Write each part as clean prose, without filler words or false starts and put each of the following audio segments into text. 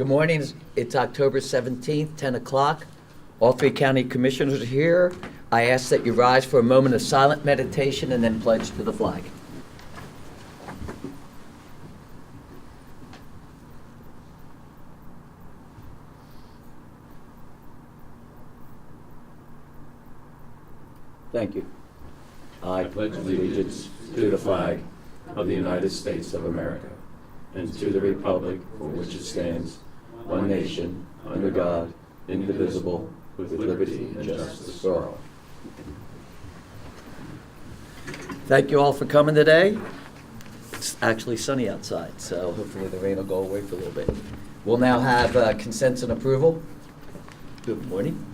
Good morning. It's October 17th, 10 o'clock. All three county commissioners are here. I ask that you rise for a moment of silent meditation and then pledge to the flag. Thank you. I pledge allegiance to the flag of the United States of America and to the republic for which it stands, one nation, under God, indivisible, with liberty and justice for all. Thank you all for coming today. It's actually sunny outside, so hopefully the rain will go away for a little bit. We'll now have consents and approval. Good morning.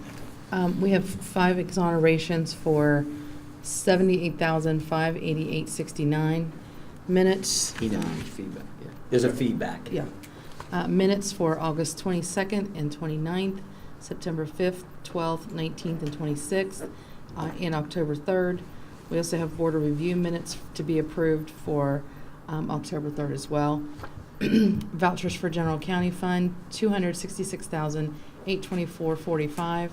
We have 5 exonerations for $78,588.69. Minutes. Feedback. Yeah. There's a feedback. Yeah. Minutes for August 22nd and 29th, September 5th, 12th, 19th, and 26th, and October 3rd. We also have board of review minutes to be approved for October 3rd as well. Vouchers for general county fund, $266,824.45.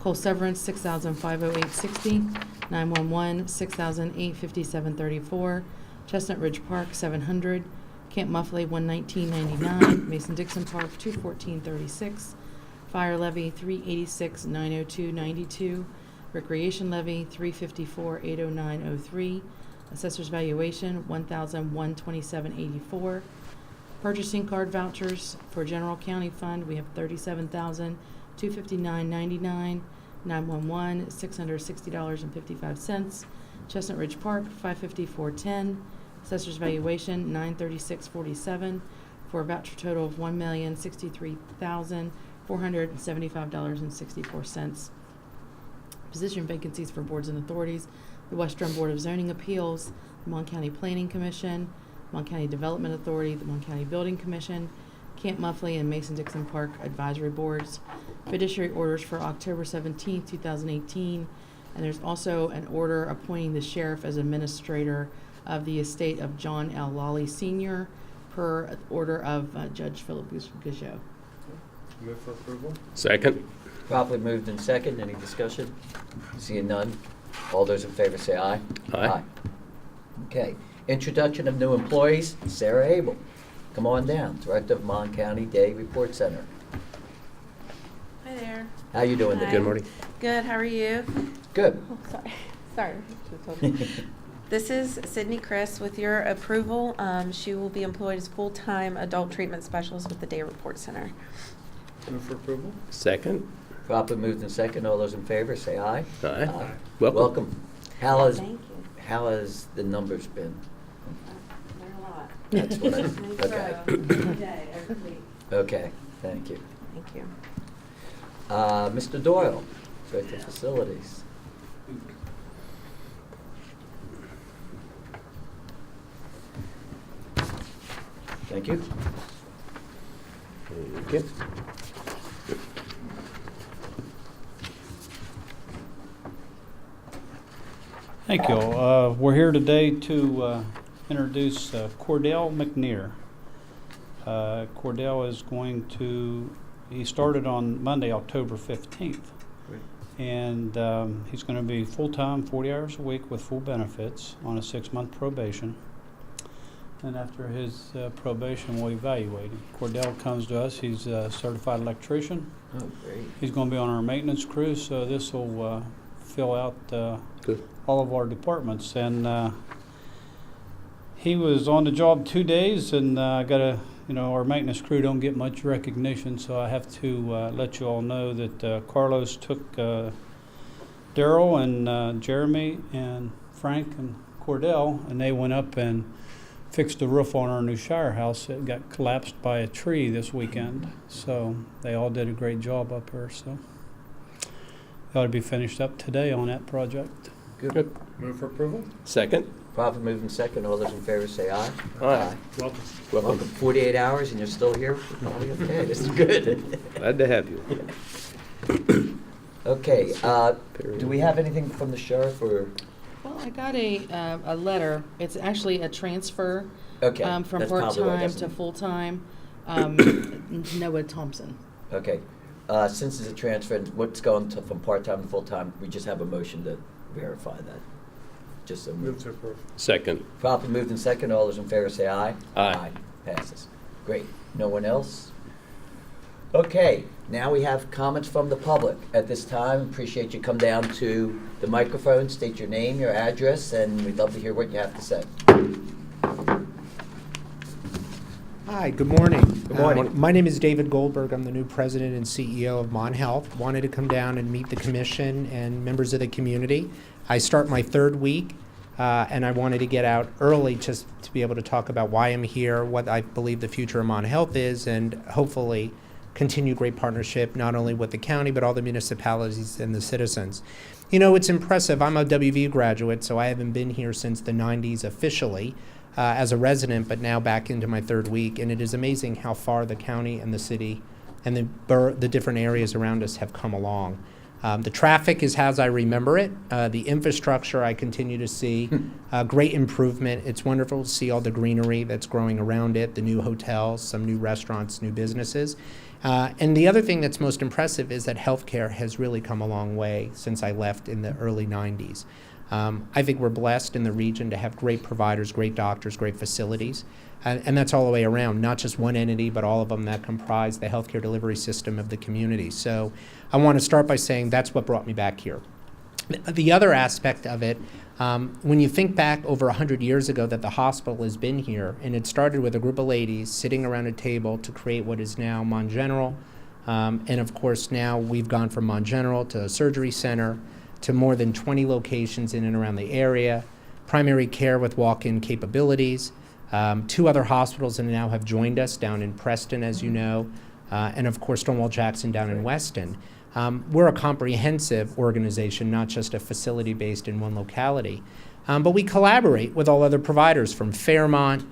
Coal severance, $6,508.60. 911, $6,857.34. Chestnut Ridge Park, $700. Camp Muffley, $119.99. Mason-Dixon Park, $214.36. Fire levy, $386,902.92. Recreation levy, $354,809.03. Assessor's valuation, $1,127.84. Purchasing card vouchers for general county fund, we have $37,259.99. 911, $660.55. Chestnut Ridge Park, $554.10. Assessor's valuation, $936.47, for a voucher total of $1,063,475.64. Position vacancies for boards and authorities: the Western Board of Zoning Appeals, the Mon County Planning Commission, Mon County Development Authority, the Mon County Building Commission, Camp Muffley and Mason-Dixon Park Advisory Boards. Fiduciary orders for October 17, 2018, and there's also an order appointing the sheriff as administrator of the estate of John L. Lawley Sr. per order of Judge Philip Gougeot. Move for approval. Second. Properly moved in second. Any discussion? Seeing none. All those in favor say aye. Aye. Okay. Introduction of new employees. Sarah Abel. Come on down. Director of Mon County Day Report Center. Hi there. How you doing Hi. today? Good morning. Good. How are you? Good. Oh, sorry. This is Sydney Chris. With your approval, she will be employed as full-time adult treatment specialist with the Day Report Center. Move for approval. Second. Properly moved in second. All those in favor say aye. Aye. Welcome. How has Thank you. the numbers been? Learn a lot. That's what I, Think okay. so. Every day, every week. Okay, thank you. Thank you. Mr. Doyle, Director of Facilities. Thank you. Thank you. Thank you. We're here today to introduce Cordell McNear. Cordell is he started on Monday, October 15th. Great. And he's going to be full-time, 40 hours a week with full benefits on a 6-month probation. And after his probation, we'll evaluate him. Cordell comes to us. He's a certified electrician. Oh, great. He's going to be on our maintenance crew, so this will fill out Good. all of our departments. And he was on the job 2 days, and our maintenance crew don't get much recognition, so I have to let you all know that Carlos took Daryl and Jeremy and Frank and Cordell, and they went up and fixed the roof on our new Shire house. It got collapsed by a tree this weekend, so they all did a great job up here. So they ought to be finished up today on that project. Good. Move for approval. Second. Properly moved in second. All those in favor say aye. Aye. Welcome. Welcome. 48 hours and you're still here? Probably okay. This is good. Glad to have you. Okay. Do we have anything from the sheriff or? Well, I got a letter. It's actually a transfer Okay. from that's probably why it part-time to doesn't- full-time Noah Thompson. Okay. Since it's a transfer, and what's going to, from part-time to full-time, we just have a motion to verify that. Just so Move moved. to approve. Second. Properly moved in second. All those in favor say aye. Aye. Passes. Great. No one else? Okay, now we have comments from the public. At this time, appreciate you come down to the microphone, state your name, your address, and we'd love to hear what you have to say. Hi, good morning. Good morning. My name is David Goldberg. I'm the new president and CEO of Mon Health. Wanted to come down and meet the commission and members of the community. I start my third week, and I wanted to get out early just to be able to talk about why I'm here, what I believe the future of Mon Health is, and hopefully continue great partnership not only with the county but all the municipalities and the citizens. You know, it's impressive. I'm a WVU graduate, so I haven't been here since the 90s officially as a resident, but now back into my third week, and it is amazing how far the county and the city and the different areas around us have come along. The traffic is as I remember it. The infrastructure I continue to see great improvement. It's wonderful to see all the greenery that's growing around it, the new hotels, some new restaurants, new businesses. And the other thing that's most impressive is that healthcare has really come a long way since I left in the early 90s. I think we're blessed in the region to have great providers, great doctors, great facilities. And that's all the way around, not just one entity, but all of them that comprise the healthcare delivery system of the community. So I want to start by saying that's what brought me back here. The other aspect of it, when you think back over 100 years ago that the hospital has been here, and it started with a group of ladies sitting around a table to create what is now Mon General. And of course, now we've gone from Mon General to a surgery center to more than 20 locations in and around the area, primary care with walk-in capabilities. 2 other hospitals that now have joined us down in Preston, as you know, and of course Stonewall Jackson down in Weston. We're a comprehensive organization, not just a facility based in one locality. But we collaborate with all other providers from Fairmont,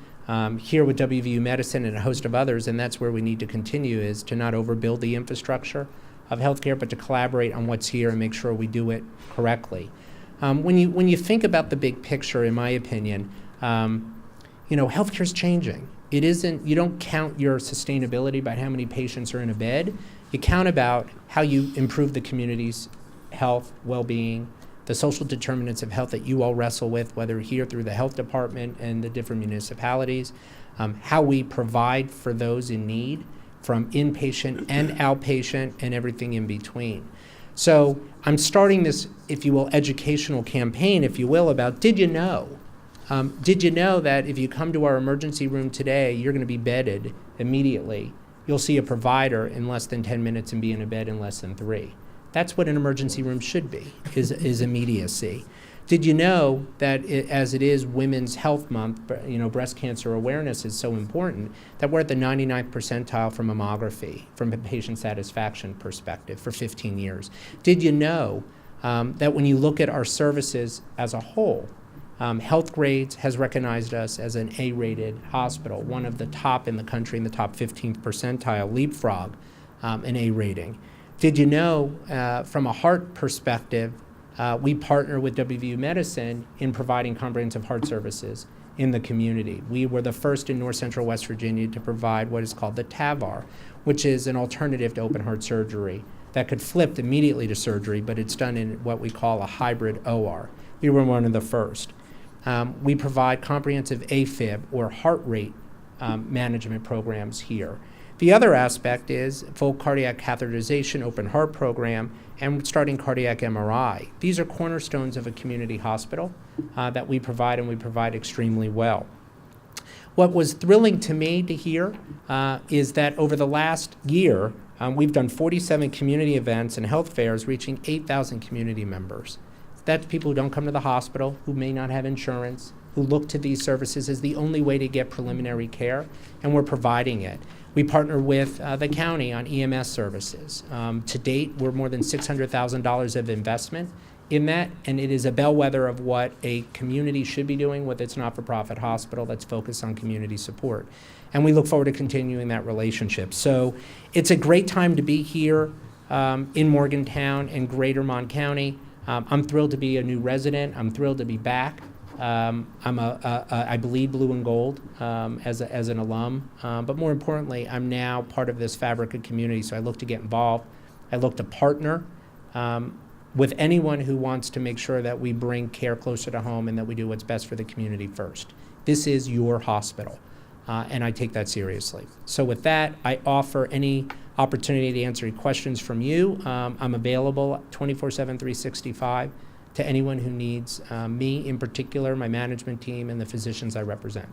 here with WVU Medicine and a host of others, and that's where we need to continue, is to not overbuild the infrastructure of healthcare, but to collaborate on what's here and make sure we do it correctly. When you think about the big picture, in my opinion, you know, healthcare's changing. It isn't, you don't count your sustainability by how many patients are in a bed. You count about how you improve the community's health, well-being, the social determinants of health that you all wrestle with, whether here through the health department and the different municipalities, how we provide for those in need from inpatient and outpatient and everything in between. So I'm starting this, if you will, educational campaign, if you will, about did you know? Did you know that if you come to our emergency room today, you're going to be bedded immediately? You'll see a provider in less than 10 minutes and be in a bed in less than 3. That's what an emergency room should be, is immediacy. Did you know that as it is Women's Health Month, you know, breast cancer awareness is so important, that we're at the 99th percentile for mammography from a patient satisfaction perspective for 15 years? Did you know that when you look at our services as a whole, Health Grades has recognized us as an A-rated hospital, one of the top in the country, in the top 15th percentile, leapfrog, an A rating. Did you know, from a heart perspective, we partner with WVU Medicine in providing comprehensive heart services in the community. We were the first in North Central West Virginia to provide what is called the TAVR, which is an alternative to open heart surgery that could flip immediately to surgery, but it's done in what we call a hybrid OR. We were one of the first. We provide comprehensive AFib or heart rate management programs here. The other aspect is full cardiac catheterization, open heart program, and starting cardiac MRI. These are cornerstones of a community hospital that we provide, and we provide extremely well. What was thrilling to me to hear is that over the last year, we've done 47 community events and health fairs reaching 8,000 community members. That's people who don't come to the hospital, who may not have insurance, who look to these services as the only way to get preliminary care, and we're providing it. We partner with the county on EMS services. To date, we're more than $600,000 of investment in that, and it is a bellwether of what a community should be doing with its not-for-profit hospital that's focused on community support. And we look forward to continuing that relationship. So it's a great time to be here in Morgantown and Greater Mon County. I'm thrilled to be a new resident. I'm thrilled to be back. I bleed blue and gold as an alum, but more importantly, I'm now part of this fabric of community, so I look to get involved. I look to partner with anyone who wants to make sure that we bring care closer to home and that we do what's best for the community first. This is your hospital, and I take that seriously. So with that, I offer any opportunity to answer any questions from you. I'm available 24/7, 365 to anyone who needs me in particular, my management team, and the physicians I represent.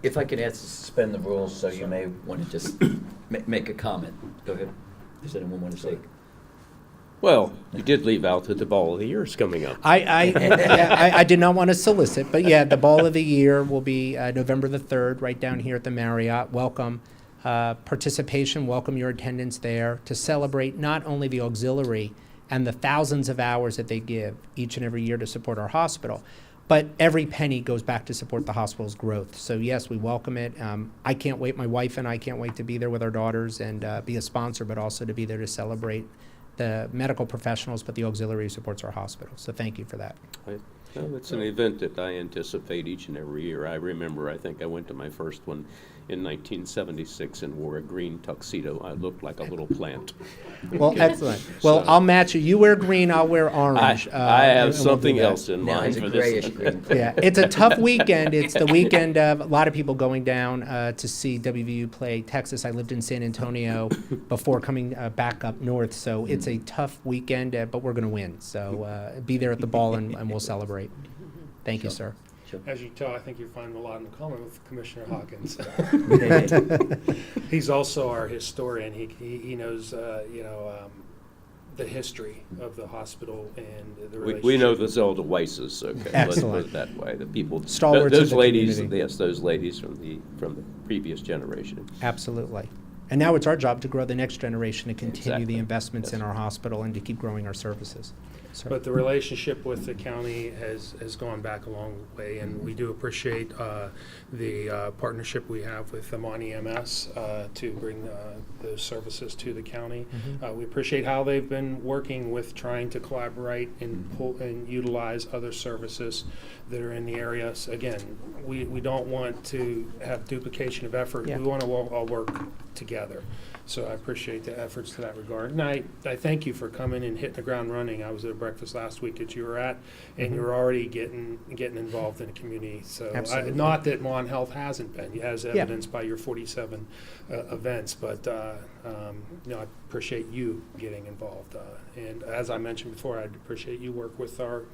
If I could ask to suspend the rules, so you may want to just make a comment. Go ahead. Does anyone want to say? Well, you did leave out that the ball of the year is coming up. I did not want to solicit, but yeah, the ball of the year will be November the 3rd, right down here at the Marriott. Welcome participation, welcome your attendance there to celebrate not only the auxiliary and the thousands of hours that they give each and every year to support our hospital, but every penny goes back to support the hospital's growth. So yes, we welcome it. I can't wait, my wife and I can't wait to be there with our daughters and be a sponsor, but also to be there to celebrate the medical professionals, but the auxiliary supports our hospital. So thank you for that. Well, it's an event that I anticipate each and every year. I remember, I think I went to my first one in 1976 and wore a green tuxedo. I looked like a little plant. Well, excellent. Well, I'll match you. You wear green, I'll wear orange. I have and we'll do something that. else in Now mind he's for a this. grayish green. Yeah, it's a tough weekend. It's the weekend of a lot of people going down to see WVU play Texas. I lived in San Antonio before coming back up north, so it's a tough weekend, but we're going to win. So be there at the ball and we'll celebrate. Thank you, sir. Sure. As you tell, I think you find a lot in common with Commissioner Hawkins. He's also our historian. He knows, the history of the hospital and the relationship. We know the Zelda Weisses, okay? Excellent. Let's put it that way. The people, Stalwarts of those the ladies, community. yes, those ladies from the previous generation. Absolutely. And now it's our job to grow the next generation, to continue Exactly. the investments in Yes. our hospital and to keep growing our services. Sir. But the relationship with the county has gone back a long way, and we do appreciate the partnership we have with the Mon EMS to bring those services to the county. We appreciate how they've been working with trying to collaborate and pull and utilize other services that are in the area. So again, we don't want to have duplication of effort. Yeah. We want to all work together. So I appreciate the efforts to that regard. And I thank you for coming and hitting the ground running. I was at a breakfast last week that you were at, and you're already getting involved in the community. So Absolutely. not that Mon Health hasn't been, as evidenced by your 47 events, but I appreciate you getting involved. And as I mentioned before, I'd appreciate you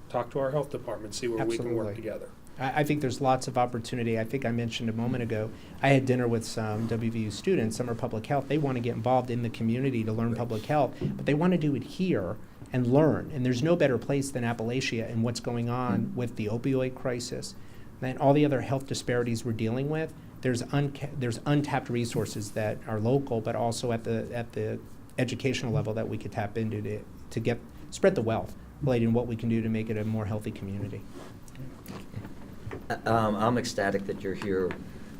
talk to our health department, see where we can work Absolutely. together. I think there's lots of opportunity. I think I mentioned a moment ago, I had dinner with some WVU students, some are public health. They want to get involved in the community to learn public health, but they want to do it here and learn. And there's no better place than Appalachia and what's going on with the opioid crisis and all the other health disparities we're dealing with. There's untapped resources that are local, but also at the educational level that we could tap into to spread the wealth related in what we can do to make it a more healthy community. I'm ecstatic that you're here.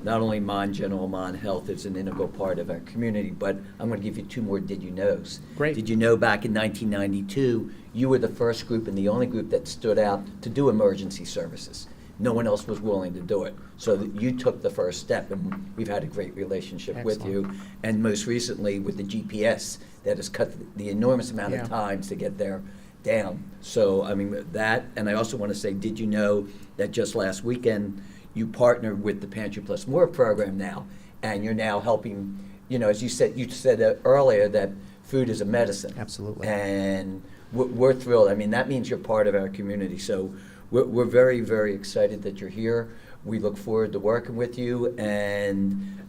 Not only Mon General, Mon Health is an integral part of our community, but I'm going to give you two more did you knows. Great. Did you know back in 1992, you were the first group and the only group that stood out to do emergency services. No one else was willing to do it. So that you took the first step, and we've had a great relationship with you. And most recently with the GPS that has cut the enormous amount of times to get there down. So, I mean, that, and I also want to say, did you know that just last weekend you partnered with the Pantry Plus More program now, and you're now helping, as you said earlier that food is a medicine. Absolutely. And we're thrilled. I mean, that means you're part of our community. So we're very, very excited that you're here. We look forward to working with you, and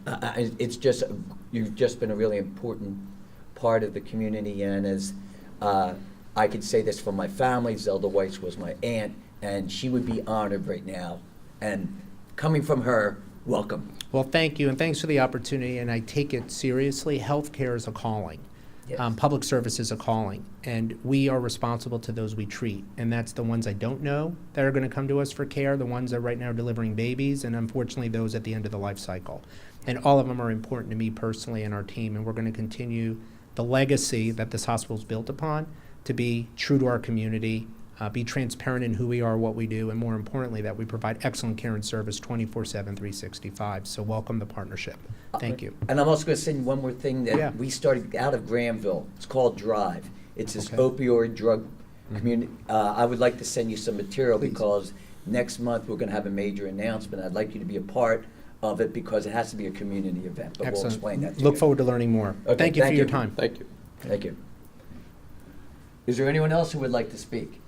you've just been a really important part of the community. And as I could say this for my family, Zelda Weiss was my aunt, and she would be honored right now. And coming from her, welcome. Well, thank you, and thanks for the opportunity, and I take it seriously. Healthcare is a calling. Yes. Public service is a calling, and we are responsible to those we treat, and that's the ones I don't know that are going to come to us for care, the ones that right now are delivering babies, and unfortunately those at the end of the life cycle. And all of them are important to me personally and our team, and we're going to continue the legacy that this hospital's built upon to be true to our community, be transparent in who we are, what we do, and more importantly, that we provide excellent care and service 24/7, 365. So welcome the partnership. Thank you. And I'm also going to send one more thing that Yeah. we started out of Granville. It's called Drive. It's this Okay. opioid drug community. I would like to send you some material Please. because next month we're going to have a major announcement. I'd like you to be a part of it because it has to be a community event. But we'll Excellent. explain that to Look you. forward to learning more. Okay, Thank you for thank your you. time. Thank you. Thank you. Is there anyone else who would like to speak?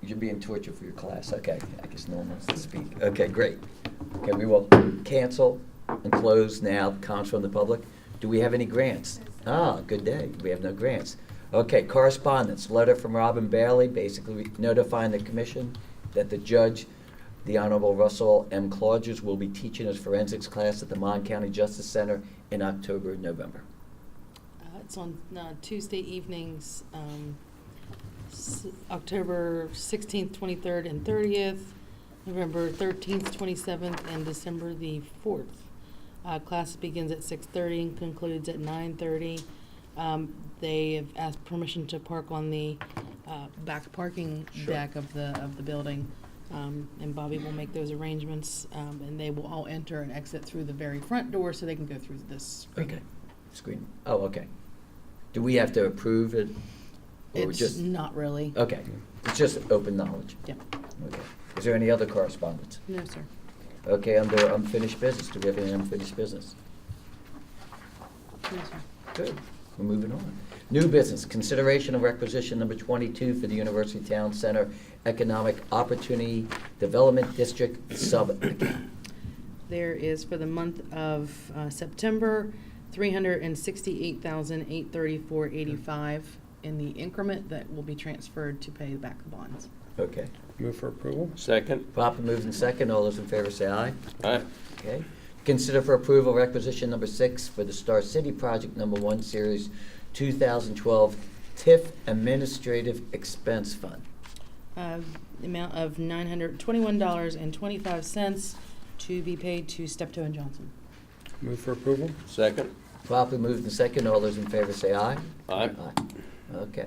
You're being tortured for your class. Okay, I guess no one wants to speak. Okay, great. Okay, we will cancel and close now comments from the public. Do we have any grants? Ah, good day. We have no grants. Okay, correspondence. Letter from Robin Bailey, basically notifying the commission that the judge, the Honorable Russell M. Claudius, will be teaching his forensics class at the Mon County Justice Center in October and November. It's on Tuesday evenings, October 16th, 23rd, and 30th, November 13th, 27th, and December the 4th. Class begins at 6:30 and concludes at 9:30. They have asked permission to park on the back parking Sure. deck of the building, and Bobby will make those arrangements, and they will all enter and exit through the very front door so they can go through this screen. Okay. Screen. Oh, okay. Do we have to approve it? Or It's just, not really. okay, it's just open knowledge. Yeah. Okay. Is there any other correspondence? No, sir. Okay, under unfinished business, do we have any unfinished business? No, sir. Good, we're moving on. New business, consideration of requisition number 22 for the University Town Center Economic Opportunity Development District sub-account. There is for the month of September, $368,834.85 in the increment that will be transferred to pay back the bonds. Okay. Move for approval? Second. Properly moved in second, all those in favor say aye. Aye. Okay. Consider for approval requisition number 6 for the Star City Project number 1 Series 2012 TIF Administrative Expense Fund. The amount of $921.25 to be paid to Steptoe and Johnson. Move for approval? Second. Properly moved in second, all those in favor say aye. Aye. Okay.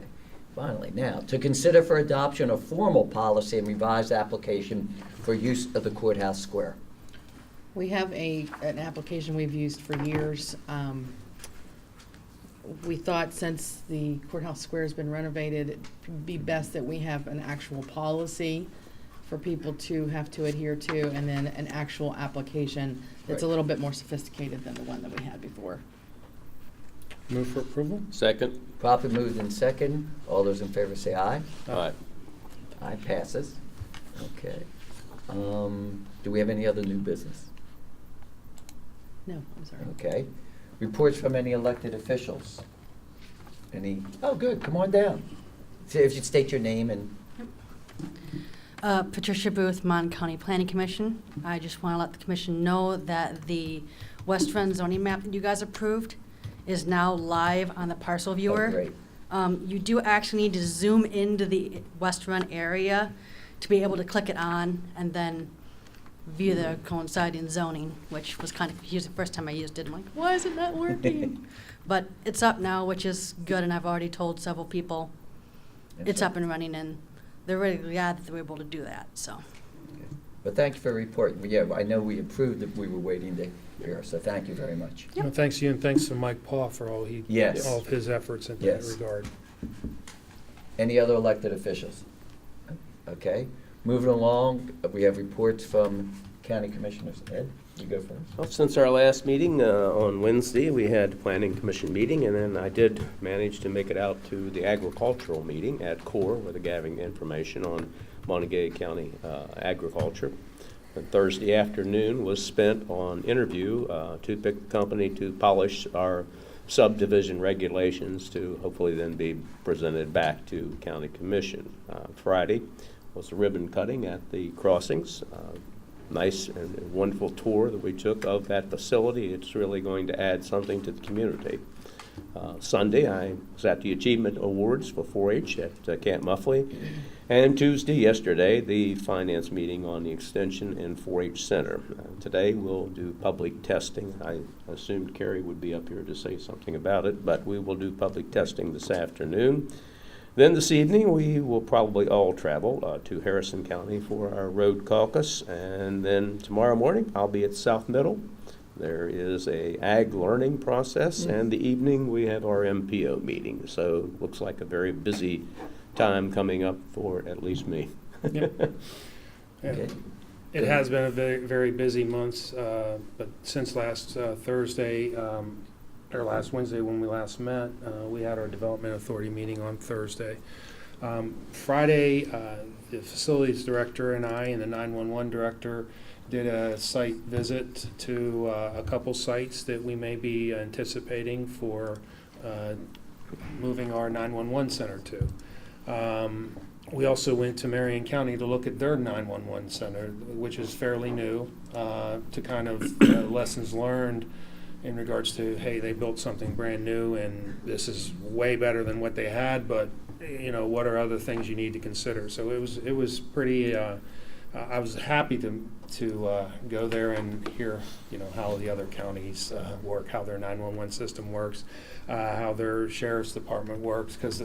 Finally, now, to consider for adoption a formal policy and revised application for use of the courthouse square. We have an application we've used for years. We thought since the courthouse square has been renovated, it'd be best that we have an actual policy for people to have to adhere to, and then an actual application that's a Right. little bit more sophisticated than the one that we had before. Move for approval? Second. Properly moved in second, all those in favor say aye. Aye. Aye passes. Okay. Do we have any other new business? No, I'm sorry. Okay. Reports from any elected officials? Any? Oh, good, come on down. So if you'd state your name and, Patricia Booth, Mon County Planning Commission. I just want to let the commission know that the West Run zoning map that you guys approved is now live on the parcel oh, viewer. great. You do actually need to zoom into the West Run area to be able to click it on and then view the coinciding zoning, which was kind of confusing the first time I used it. I'm like, why is it not working? But it's up now, which is good, and I've already told several people it's up and running, and they're really glad that they were able to do that, so. Okay. But thank you for the report. Yeah, I know we approved that we were waiting to hear, so thank you very much. Yep. Well, thanks to you, and thanks to Mike Paul for all Yes. all of his efforts in that Yes. regard. Any other elected officials? Okay. Moving along, we have reports from county commissioners. Ed, you go first. Well, since our last meeting on Wednesday, we had a planning commission meeting, and then I did manage to make it out to the agricultural meeting at CORE, where they're gathering information on Monongalia County agriculture. And Thursday afternoon was spent on interview to pick a company to polish our subdivision regulations to hopefully then be presented back to county commission. Friday was a ribbon cutting at the crossings. Nice and wonderful tour that we took of that facility. It's really going to add something to the community. Sunday, I was at the Achievement Awards for 4-H at Camp Muffley. And Tuesday, yesterday, the finance meeting on the extension and 4-H center. Today, we'll do public testing. I assumed Carrie would be up here to say something about it, but we will do public testing this afternoon. Then this evening, we will probably all travel to Harrison County for our road caucus, and then tomorrow morning, I'll be at South Middle. There is a ag learning process, and the evening, we have our MPO meeting. So looks like a very busy time coming up for at least me. Yeah. Okay. It has been a very, very busy month, but since last Thursday, or last Wednesday when we last met, we had our Development Authority meeting on Thursday. Friday, the facilities director and I and the 911 director did a site visit to a couple sites that we may be anticipating for moving our 911 center to. We also went to Marion County to look at their 911 center, which is fairly new, to kind of lessons learned in regards to, hey, they built something brand new and this is way better than what they had, but you know, what are other things you need to consider? So it was pretty. I was happy to go there and hear, you know, how the other counties work, how their 911 system works, how their sheriff's department works, because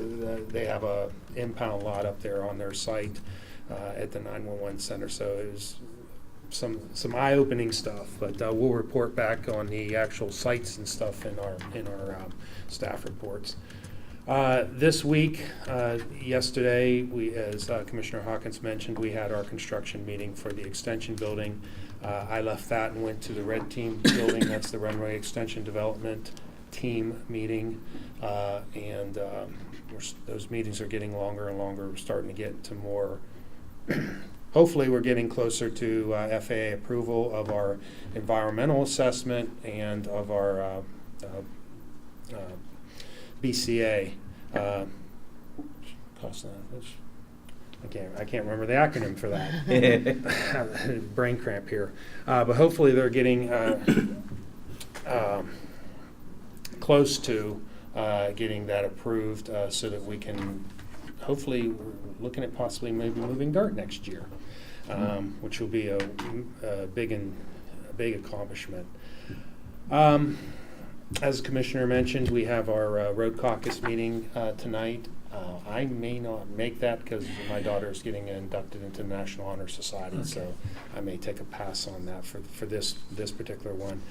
they have a impound lot up there on their site at the 911 center. So it was some eye-opening stuff, but we'll report back on the actual sites and stuff in our staff reports. This week, yesterday, as Commissioner Hawkins mentioned, we had our construction meeting for the extension building. I left that and went to the Red Team building. That's the Runway Extension Development Team meeting, and those meetings are getting longer and longer. We're starting to get to more. Hopefully, we're getting closer to FAA approval of our environmental assessment and of our BCA. I can't remember the acronym for that. Brain cramp here. But hopefully, they're getting close to getting that approved so that we can. Hopefully, we're looking at possibly maybe moving dirt next year, which will be a big accomplishment. As the Commissioner mentioned, we have our road caucus meeting tonight. I may not make that because my daughter is getting inducted into the National Honor Society, okay. So I may take a pass on that for this particular one.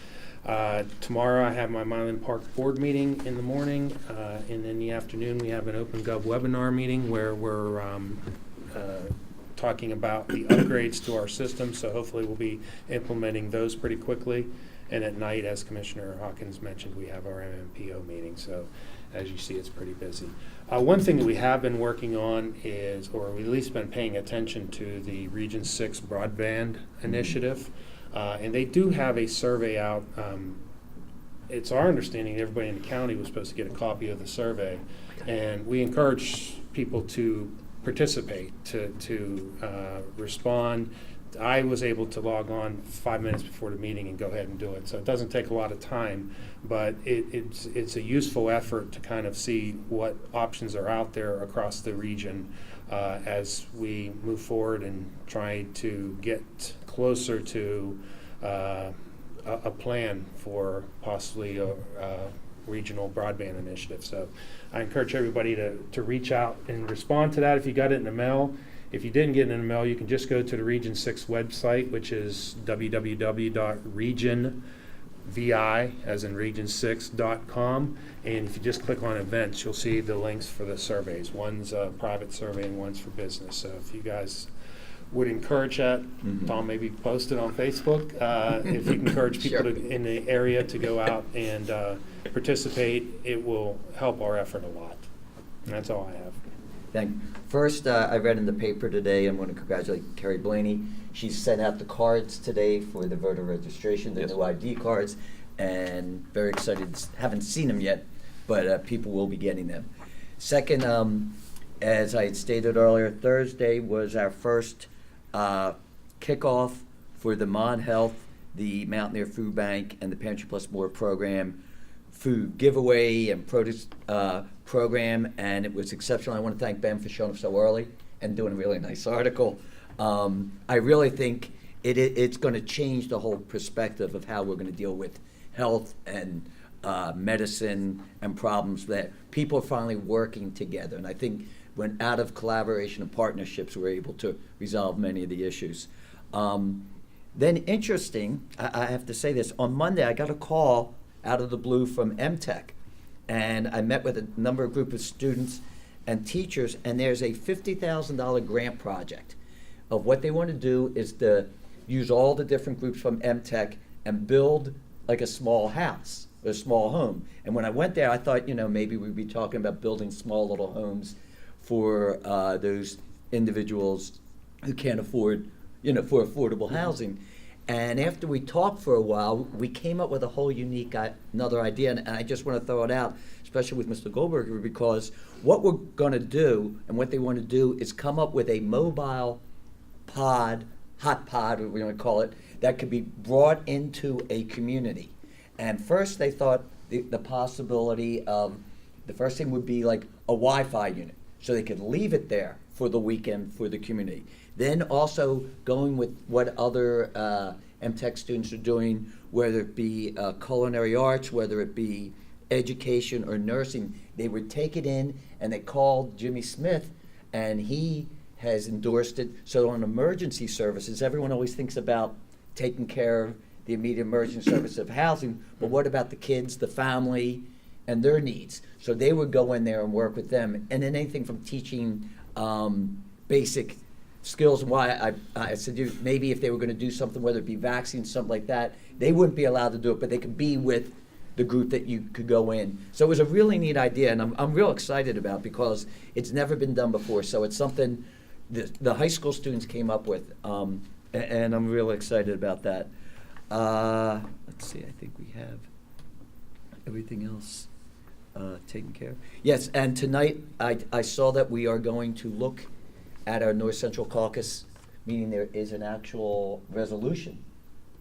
Tomorrow I have my Milan Park board meeting in the morning, and in the afternoon we have an OpenGov webinar meeting where we're talking about the upgrades to our system, so hopefully we'll be implementing those pretty quickly. And at night, as Commissioner Hawkins mentioned, we have our MMPO meeting, so as you see, it's pretty busy. One thing that we have been working on is, or we've at least been paying attention to, the Region 6 broadband initiative. And they do have a survey out. It's our understanding that everybody in the county was supposed to get a copy of the survey. And we encourage people to participate, to respond. I was able to log on 5 minutes before the meeting and go ahead and do it. So it doesn't take a lot of time, but it's a useful effort to kind of see what options are out there across the region as we move forward and try to get closer to a plan for possibly a regional broadband initiative. So I encourage everybody to reach out and respond to that if you got it in the mail. If you didn't get it in the mail, you can just go to the Region 6 website, which is www.regionvi, as in region6.com. And if you just click on events, you'll see the links for the surveys. One's a private survey and one's for business. So if you guys would encourage that, Tom maybe post it on Facebook. If you encourage people in the area to go out and participate, it will help our effort a lot. And that's all I have. First, I read in the paper today, I want to congratulate Carrie Blaney. She sent out the cards today for the voter registration, the new ID cards, and very excited. Haven't seen them yet, but people will be getting them. Second, as I had stated earlier, Thursday was our first kickoff for the Mon Health, the Mountaineer Food Bank, and the Pantry Plus More program food giveaway and produce program, and it was exceptional. I want to thank Ben for showing up so early and doing a really nice article. I really think it's going to change the whole perspective of how we're going to deal with health and medicine and problems, that people are finally working together. And I think when out of collaboration and partnerships, we're able to resolve many of the issues. Then interesting, I have to say this, on Monday I got a call out of the blue from MTech, and I met with a group of students and teachers, and there's a $50,000 grant project of what they want to do is to use all the different groups from MTech and build like a small house, a small home. And when I went there, I thought, maybe we'd be talking about building small little homes for those individuals who can't afford, for affordable housing. And after we talked for a while, we came up with a whole unique another idea, and I just want to throw it out, especially with Mr. Goldberger, because what we're going to do and what they want to do is come up with a mobile pod, hot pod, what we want to call it, that could be brought into a community. And first they thought the possibility of, the first thing would be like a Wi-Fi unit, so they could leave it there for the weekend for the community. Then also going with what other MTech students are doing, whether it be culinary arts, whether it be education or nursing, they would take it in and they called Jimmy Smith, and he has endorsed it. So on emergency services, everyone always thinks about taking care of the immediate emergency service of housing, but what about the kids, the family, and their needs? So they would go in there and work with them, and then anything from teaching basic skills. And why I said maybe if they were going to do something, whether it be vaccines, something like that, they wouldn't be allowed to do it, but they could be with the group that you could go in. So it was a really neat idea, and I'm real excited about, because it's never been done before. So it's something the high school students came up with, and I'm real excited about that. Let's see, I think we have everything else taken care of. Yes, and tonight I saw that we are going to look at our North Central Caucus meeting. There is an actual resolution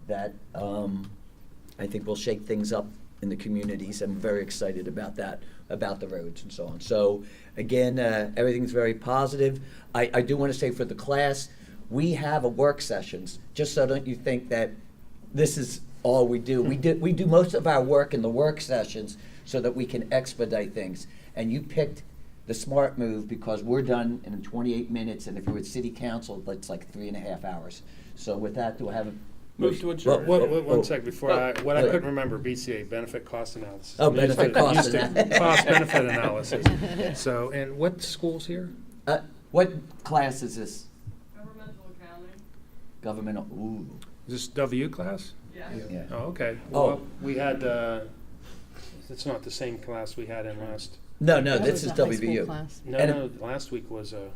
that I think will shake things up in the communities. I'm very excited about that, about the roads and so on. So again, everything's very positive. I do want to say for the class, we have a work sessions, just so don't you think that this is all we do. We do most of our work in the work sessions so that we can expedite things. And you picked the smart move, because we're done in 28 minutes, and if you're with city council, that's like 3.5 hours. So with that, do I have a Move to adjourn. One sec before I couldn't remember, BCA, benefit cost analysis. Oh, benefit cost analysis. Cost benefit analysis. So, and what school's here? What class is this? Governmental accounting. Governmental, ooh. Is this W class? Yeah. Yeah. Oh, okay. Oh. Well, we had, it's not the same class we had in last. No, That this was is the high school WVU. class. No, last week was a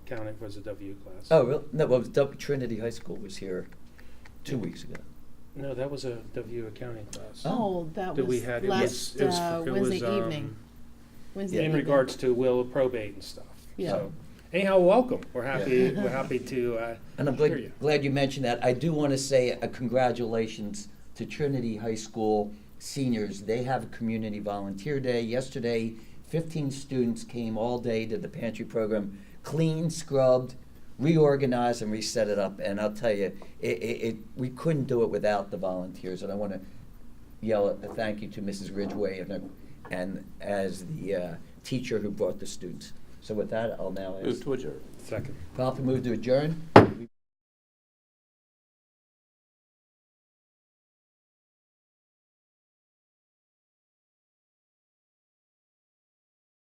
W class. Oh, really? No, well, Trinity High School was here 2 weeks ago. No, that was a W accounting class. Oh, that That we was had, last it was Wednesday evening. Wednesday in evening. regards to will of probate and stuff. Yeah. So, anyhow, welcome. We're happy. We're happy to And I'm hear you. glad you mentioned that. I do want to say a congratulations to Trinity High School seniors. They have a community volunteer day. Yesterday, 15 students came all day to the pantry program, cleaned, scrubbed, reorganized, and reset it up. And I'll tell you, we couldn't do it without the volunteers. And I want to yell a thank you to Mrs. Ridgway and as the teacher who brought the students. So with that, I'll now Move ask. to adjourn. Second. Properly move to adjourn.